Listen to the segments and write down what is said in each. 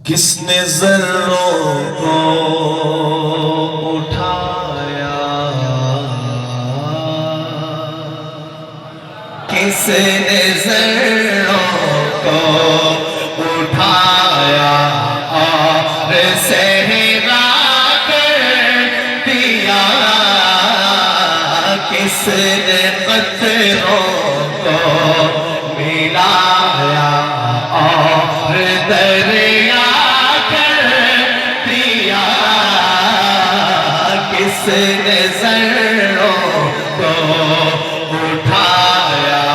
کس نے ذروں کو اٹھایا، کس نے ذروں کو اٹھایا اور صحرا کر دیا، کس نے قطروں کو ملایا اور دریا کر دیا، کس نے ذروں کو اٹھایا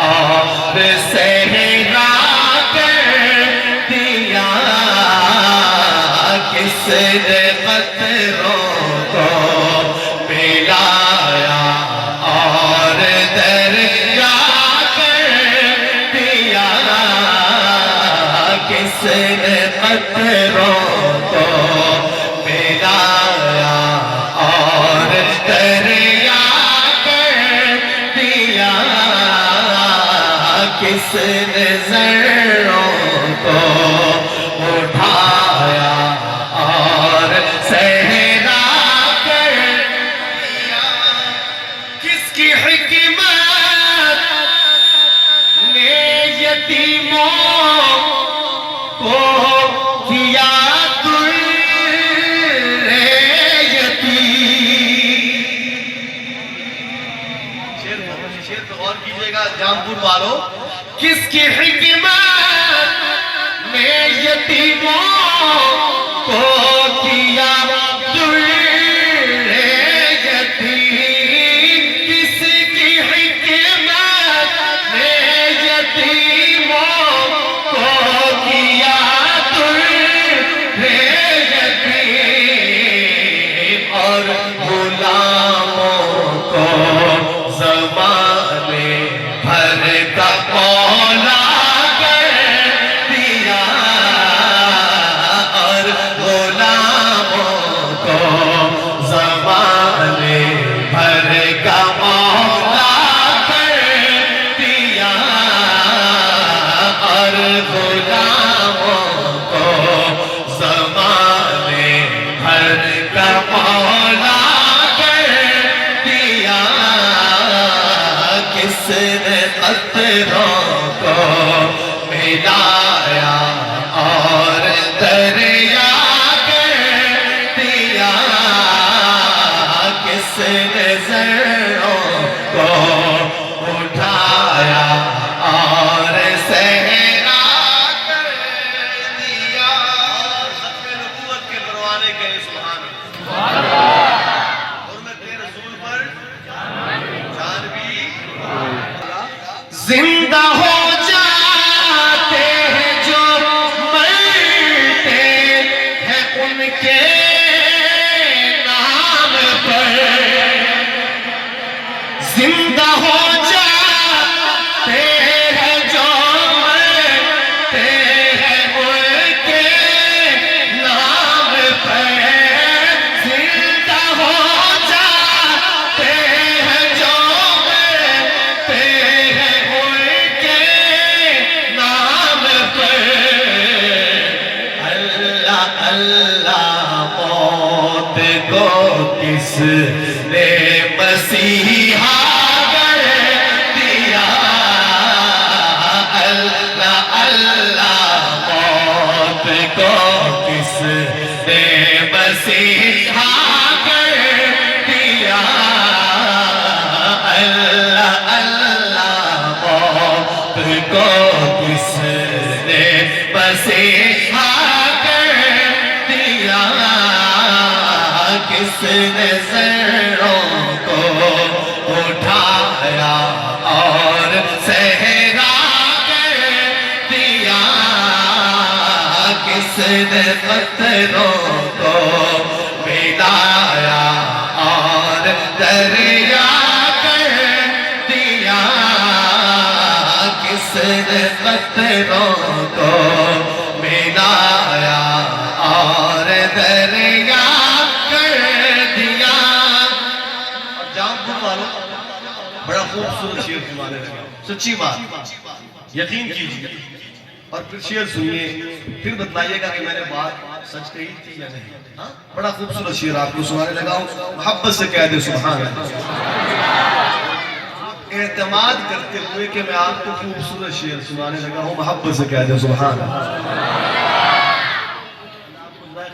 اور صحرا کر دیا، کس نے قطروں کو ملایا اور دریا کر دیا، کس نے قطروں کو ملایا اور دریا کر دیا، کس نے ذروں کو اٹھایا اور صحرا کر دیا، کس کی حکمت نے یتیموں کو کیا در یتیم۔ شیر پہ غور کیجئے گا جامپور والوں، کس کی حکمت نے یتیموں کو کیا در یتیم، کس کی حکمت نے یتیموں کو کیا در یتیم، اور غلاموں کو زمانے بھر کا مولا کر دیا، اور غلاموں کو زمانے بھر کا مولا کر دیا، اور غلاموں کو زمانے بھر کا مولا کر دیا، کس نے قطروں کو ملایا اور دریا کر دیا، کس نے ذروں کو اٹھایا اور صحرا کر دیا۔ ختم نبوت کے پروانے گئے سبحان اللہ، حرمت رسول پر جان بھی زندہ ہو جاتے ہیں جو مرتے ہیں ان کے نام پر، زندہ ہو جاتے ہیں جو مرتے ہیں ان کے نام پر، زندہ ہو جاتے ہیں جو مرتے ہیں ان کے نام پر، اللہ اللہ موت کو کس نے مسیحا کر دیا، اللہ اللہ موت کو کس نے مسیحا کر دیا، اللہ اللہ موت کو کس نے مسیحا کر دیا، کس نے ذروں کو اٹھایا اور صحرا کر دیا، کس نے قطروں کو ملایا اور دریا کر دیا، کس نے قطروں کو ملایا اور دریا کر دیا۔ اور جامپور والوں بڑا خوبصورت شعر فرمانے لگا، سچی بات یقین کیجیے، اور پھر شعر سنیے، پھر بتلائیے گا کہ میں نے بات سچ کہی تھی یا نہیں. ہاں بڑا خوبصورت شعر آپ کو سنانے لگا ہوں، محبت سے کہہ دے سبحان اللہ. اعتماد کرتے ہوئے کہ میں آپ کو خوبصورت شعر سنانے لگا ہوں، محبت سے کہہ دے سبحان اللہ.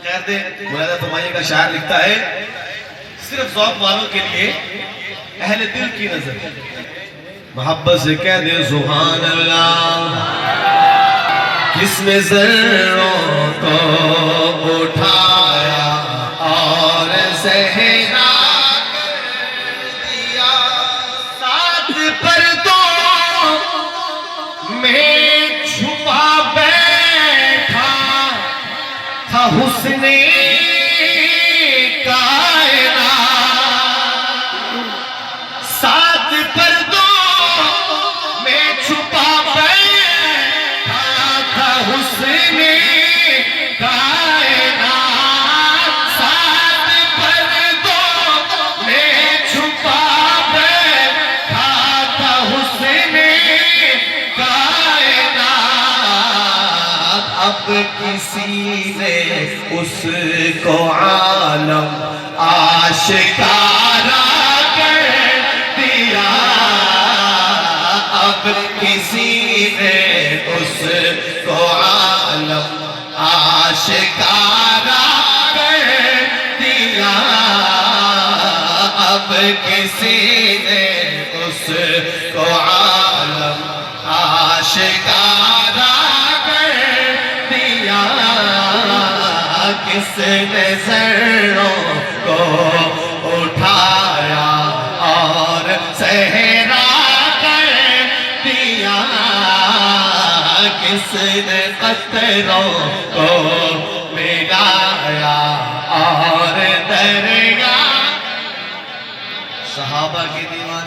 خیر دے ملاحظہ فرمائیے گا، شاعر لکھتا ہے صرف ذوق والوں کے لیے، اہل دل کی نظر. محبت سے کہہ دے سبحان اللہ. کس نے ذروں کو اٹھایا اور صحرا کر دیا، سات پردوں میں چھپا بیٹھا تھا حسن کائنات. سات پردوں میں چھپا بیٹھا تھا حسن کائنات. سات پردوں میں چھپا بیٹھا تھا حسن کائنات. اب کسی نے اس کو عالم آشکارا کر دیا. اب کسی نے اس کو عالم آشکارا کر دیا. اب کسی نے اس کو عالم آشکارا کر دیا. کس نے ذروں کو اٹھایا اور صحرا کر دیا. کس نے قطروں کو ملایا اور دریا. صحابہ کی دیوان